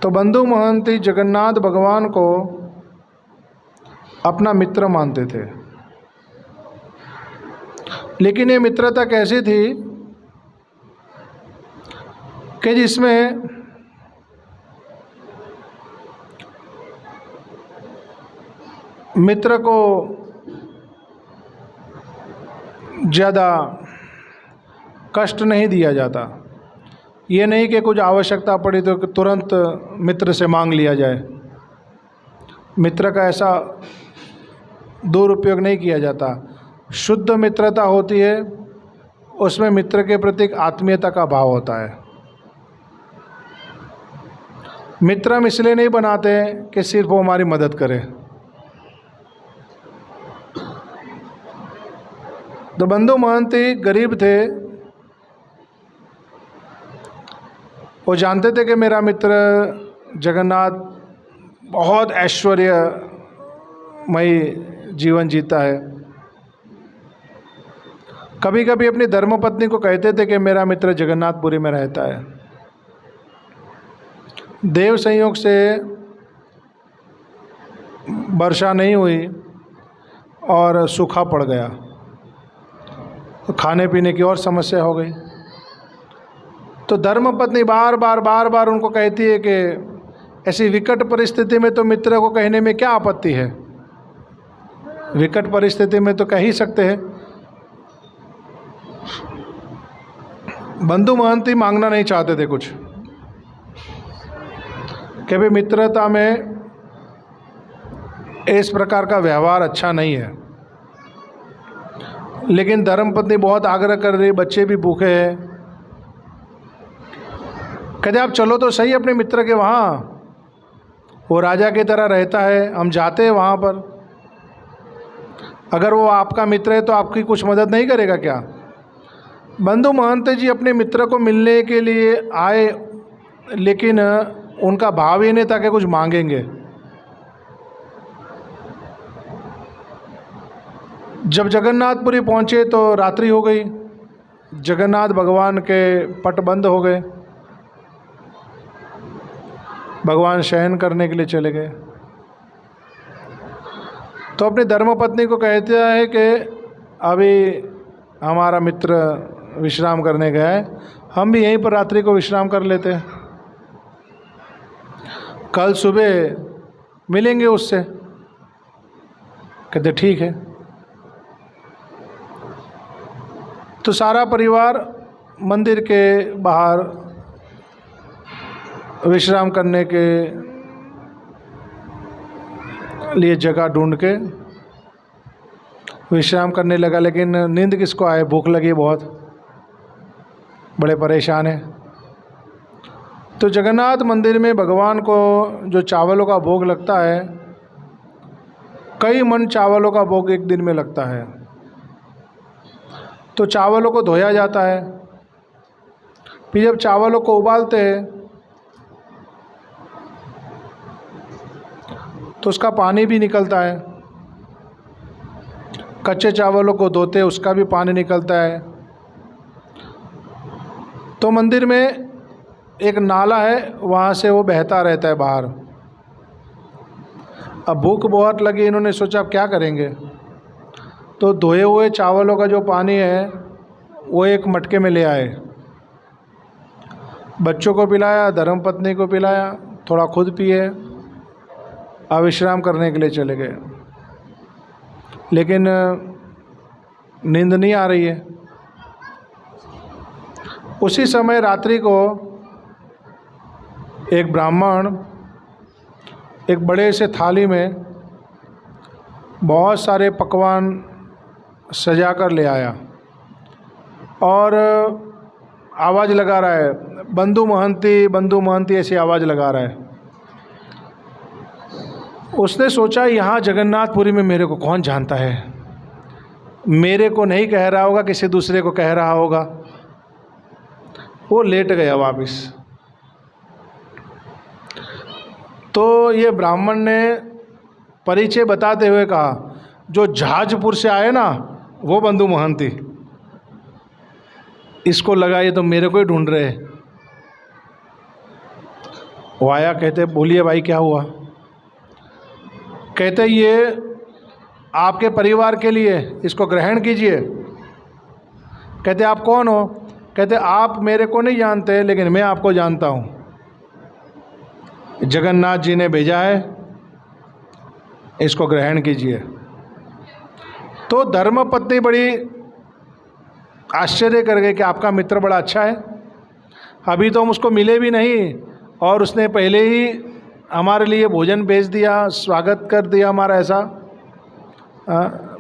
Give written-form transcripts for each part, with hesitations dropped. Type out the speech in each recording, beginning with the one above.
तो बंधु महंती जगन्नाथ भगवान को अपना मित्र मानते थे। लेकिन ये मित्रता कैसी थी कि जिसमें मित्र को ज़्यादा कष्ट नहीं दिया जाता। ये नहीं कि कुछ आवश्यकता पड़ी तो तुरंत मित्र से मांग लिया जाए। मित्र का ऐसा दुरुपयोग नहीं किया जाता। शुद्ध मित्रता होती है, उसमें मित्र के प्रति एक आत्मीयता का भाव होता है। मित्र हम इसलिए नहीं बनाते कि सिर्फ वो हमारी मदद करे। तो बंधु महंती गरीब थे, वो जानते थे कि मेरा मित्र जगन्नाथ बहुत ऐश्वर्यमयी जीवन जीता है। कभी कभी अपनी धर्मपत्नी को कहते थे कि मेरा मित्र जगन्नाथपुरी में रहता है। देव संयोग से वर्षा नहीं हुई और सूखा पड़ गया, तो खाने पीने की और समस्या हो गई। तो धर्मपत्नी बार बार उनको कहती है कि ऐसी विकट परिस्थिति में तो मित्र को कहने में क्या आपत्ति है। विकट परिस्थिति में तो कह ही सकते हैं। बंधु महंती मांगना नहीं चाहते थे कुछ, कि भाई मित्रता में इस प्रकार का व्यवहार अच्छा नहीं है। लेकिन धर्मपत्नी बहुत आग्रह कर रही, बच्चे भी भूखे हैं। कहते आप चलो तो सही अपने मित्र के वहाँ, वो राजा की तरह रहता है, हम जाते हैं वहाँ पर। अगर वो आपका मित्र है तो आपकी कुछ मदद नहीं करेगा क्या? बंधु महंती जी अपने मित्र को मिलने के लिए आए, लेकिन उनका भाव ये नहीं था कि कुछ मांगेंगे। जब जगन्नाथपुरी पहुँचे तो रात्रि हो गई। जगन्नाथ भगवान के पट बंद हो गए। भगवान शयन करने के लिए चले गए। तो अपनी धर्मपत्नी को कहते हैं कि अभी हमारा मित्र विश्राम करने गया है, हम भी यहीं पर रात्रि को विश्राम कर लेते हैं, कल सुबह मिलेंगे उससे। कहते ठीक है। तो सारा परिवार मंदिर के बाहर विश्राम करने के लिए जगह ढूंढ के विश्राम करने लगा। लेकिन नींद किसको आए, भूख लगी बहुत, बड़े परेशान हैं। तो जगन्नाथ मंदिर में भगवान को जो चावलों का भोग लगता है, कई मन चावलों का भोग एक दिन में लगता है। तो चावलों को धोया जाता है। फिर जब चावलों को उबालते हैं तो उसका पानी भी निकलता है। कच्चे चावलों को धोते हैं, उसका भी पानी निकलता है। तो मंदिर में एक नाला है, वहाँ से वो बहता रहता है बाहर। अब भूख बहुत लगी, इन्होंने सोचा अब क्या करेंगे। तो धोए हुए चावलों का जो पानी है वो एक मटके में ले आए, बच्चों को पिलाया, धर्मपत्नी को पिलाया, थोड़ा खुद पिए, अब विश्राम करने के लिए चले गए। लेकिन नींद नहीं आ रही है। उसी समय रात्रि को एक ब्राह्मण एक बड़े से थाली में बहुत सारे पकवान सजा कर ले आया और आवाज़ लगा रहा है, बंधु महंती ऐसी आवाज़ लगा रहा है। उसने सोचा यहाँ जगन्नाथपुरी में मेरे को कौन जानता है, मेरे को नहीं कह रहा होगा, किसी दूसरे को कह रहा होगा। वो लेट गया वापस। तो ये ब्राह्मण ने परिचय बताते हुए कहा, जो जहाजपुर से आए ना वो बंधु महंती। इसको लगा ये तो मेरे को ही ढूंढ रहे। वो आया, कहते बोलिए भाई क्या हुआ। कहते ये आपके परिवार के लिए, इसको ग्रहण कीजिए। कहते आप कौन हो। कहते आप मेरे को नहीं जानते लेकिन मैं आपको जानता हूँ, जगन्नाथ जी ने भेजा है, इसको ग्रहण कीजिए। तो धर्मपत्नी बड़ी आश्चर्य कर गए कि आपका मित्र बड़ा अच्छा है, अभी तो हम उसको मिले भी नहीं और उसने पहले ही हमारे लिए भोजन भेज दिया, स्वागत कर दिया हमारा, ऐसा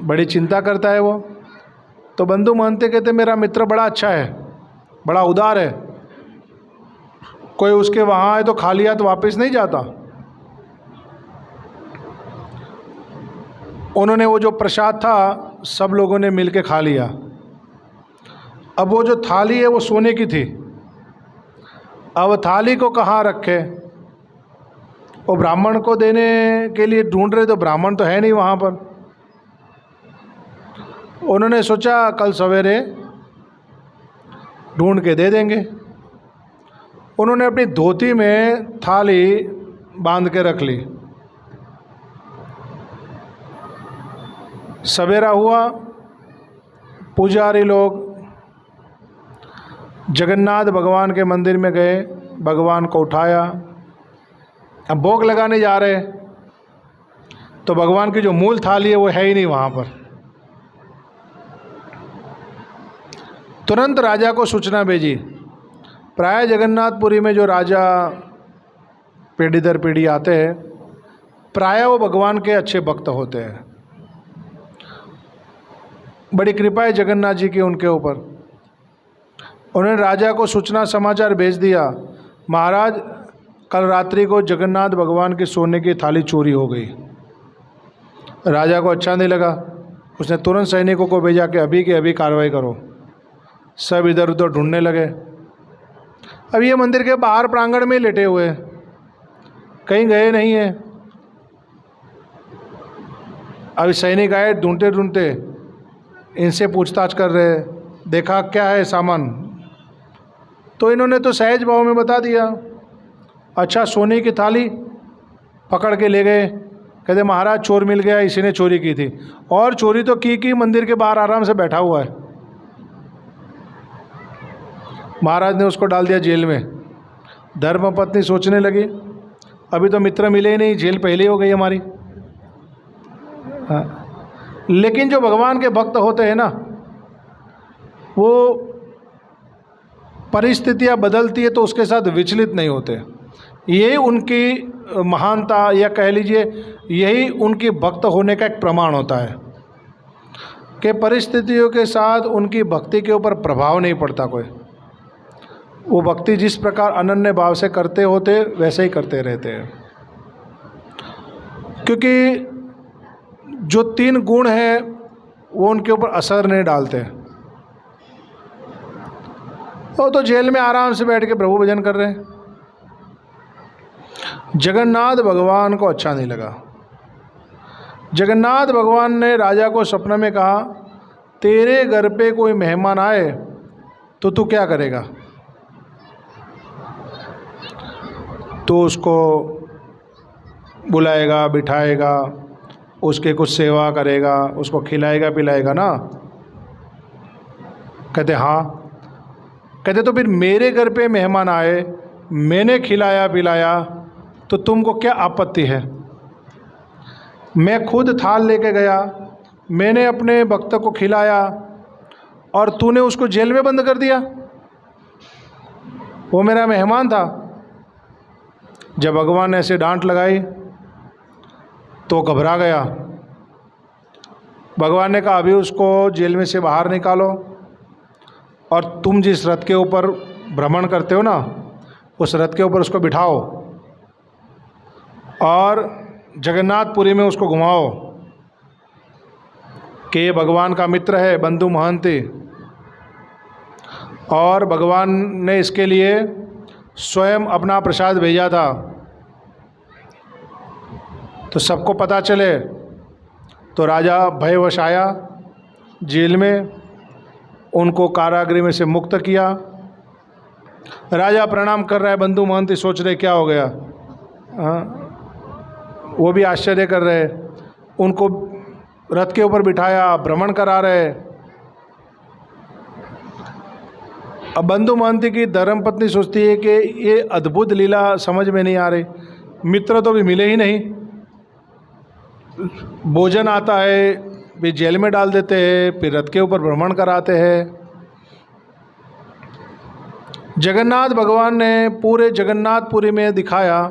बड़ी चिंता करता है वो। तो बंधु महंती कहते मेरा मित्र बड़ा अच्छा है, बड़ा उदार है, कोई उसके वहाँ आए तो खाली हाथ वापस नहीं जाता। उन्होंने वो जो प्रसाद था सब लोगों ने मिलके खा लिया। अब वो जो थाली है वो सोने की थी, अब थाली को कहाँ रखे, वो ब्राह्मण को देने के लिए ढूंढ रहे, तो ब्राह्मण तो है नहीं वहाँ पर। उन्होंने सोचा कल सवेरे ढूंढ के दे देंगे। उन्होंने अपनी धोती में थाली बांध के रख ली। सवेरा हुआ, पुजारी लोग जगन्नाथ भगवान के मंदिर में गए, भगवान को उठाया, अब भोग लगाने जा रहे, तो भगवान की जो मूल थाली है वो है ही नहीं वहाँ पर। तुरंत राजा को सूचना भेजी। प्राय जगन्नाथपुरी में जो राजा पीढ़ी दर पीढ़ी आते हैं, प्राय वो भगवान के अच्छे भक्त होते हैं, बड़ी कृपा है जगन्नाथ जी की उनके ऊपर। उन्होंने राजा को सूचना समाचार भेज दिया, महाराज कल रात्रि को जगन्नाथ भगवान की सोने की थाली चोरी हो गई। राजा को अच्छा नहीं लगा, उसने तुरंत सैनिकों को भेजा कि अभी के अभी कार्रवाई करो। सब इधर उधर ढूंढने लगे। अब ये मंदिर के बाहर प्रांगण में लेटे हुए, कहीं गए नहीं हैं। अभी सैनिक आए, ढूंढते ढूंढते इनसे पूछताछ कर रहे, देखा क्या है सामान, तो इन्होंने तो सहज भाव में बता दिया, अच्छा सोने की थाली। पकड़ के ले गए, कहते महाराज चोर मिल गया, इसी ने चोरी की थी। और चोरी तो की मंदिर के बाहर आराम से बैठा हुआ है। महाराज ने उसको डाल दिया जेल में। धर्मपत्नी सोचने लगी अभी तो मित्र मिले ही नहीं, जेल पहले हो गई हमारी। लेकिन जो भगवान के भक्त होते हैं ना, वो परिस्थितियां बदलती है तो उसके साथ विचलित नहीं होते। यही उनकी महानता, या कह लीजिए यही उनकी भक्त होने का एक प्रमाण होता है कि परिस्थितियों के साथ उनकी भक्ति के ऊपर प्रभाव नहीं पड़ता कोई। वो भक्ति जिस प्रकार अनन्य भाव से करते होते वैसे ही करते रहते हैं, क्योंकि जो 3 गुण हैं वो उनके ऊपर असर नहीं डालते। वो तो जेल में आराम से बैठ के प्रभु भजन कर रहे हैं। जगन्नाथ भगवान को अच्छा नहीं लगा। जगन्नाथ भगवान ने राजा को सपने में कहा, तेरे घर पे कोई मेहमान आए तो तू क्या करेगा। तो उसको बुलाएगा, बिठाएगा, उसके कुछ सेवा करेगा, उसको खिलाएगा पिलाएगा ना। कहते हाँ। कहते तो फिर मेरे घर पे मेहमान आए, मैंने खिलाया पिलाया तो तुमको क्या आपत्ति है। मैं खुद थाल लेके गया, मैंने अपने भक्त को खिलाया और तूने उसको जेल में बंद कर दिया। वो मेरा मेहमान था। जब भगवान ने ऐसे डांट लगाई तो घबरा गया। भगवान ने कहा अभी उसको जेल में से बाहर निकालो और तुम जिस रथ के ऊपर भ्रमण करते हो ना, उस रथ के ऊपर उसको बिठाओ और जगन्नाथपुरी में उसको घुमाओ कि ये भगवान का मित्र है, बंधु महंती, और भगवान ने इसके लिए स्वयं अपना प्रसाद भेजा था। तो सबको पता चले तो राजा भयवश आया जेल में, उनको कारागृह में से मुक्त किया। राजा प्रणाम कर रहा है, बंधु महंती सोच रहे क्या हो गया। वो भी आश्चर्य कर रहे, उनको रथ के ऊपर बिठाया, भ्रमण करा रहे। अब बंधु महंती की धर्मपत्नी सोचती है कि ये अद्भुत लीला समझ में नहीं आ रही, मित्र तो भी मिले ही नहीं, भोजन आता है फिर जेल में डाल देते हैं, फिर रथ के ऊपर भ्रमण कराते हैं। जगन्नाथ भगवान ने पूरे जगन्नाथपुरी में दिखाया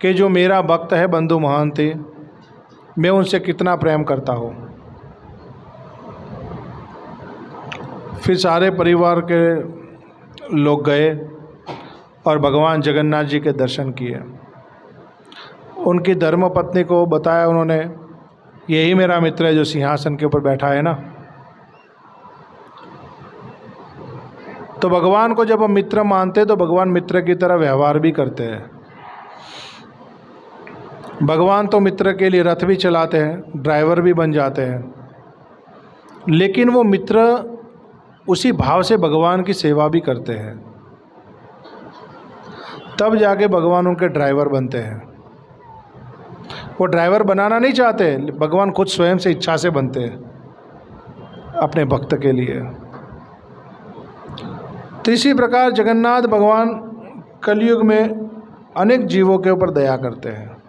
कि जो मेरा भक्त है बंधु महंती, मैं उनसे कितना प्रेम करता हूँ। फिर सारे परिवार के लोग गए और भगवान जगन्नाथ जी के दर्शन किए। उनकी धर्मपत्नी को बताया उन्होंने, यही मेरा मित्र है जो सिंहासन के ऊपर बैठा है ना। तो भगवान को जब हम मित्र मानते तो भगवान मित्र की तरह व्यवहार भी करते हैं। भगवान तो मित्र के लिए रथ भी चलाते हैं, ड्राइवर भी बन जाते हैं, लेकिन वो मित्र उसी भाव से भगवान की सेवा भी करते हैं, तब जाके भगवान उनके ड्राइवर बनते हैं। वो ड्राइवर बनाना नहीं चाहते, भगवान खुद स्वयं से इच्छा से बनते हैं अपने भक्त के लिए। तो इसी प्रकार जगन्नाथ भगवान कलयुग में अनेक जीवों के ऊपर दया करते हैं।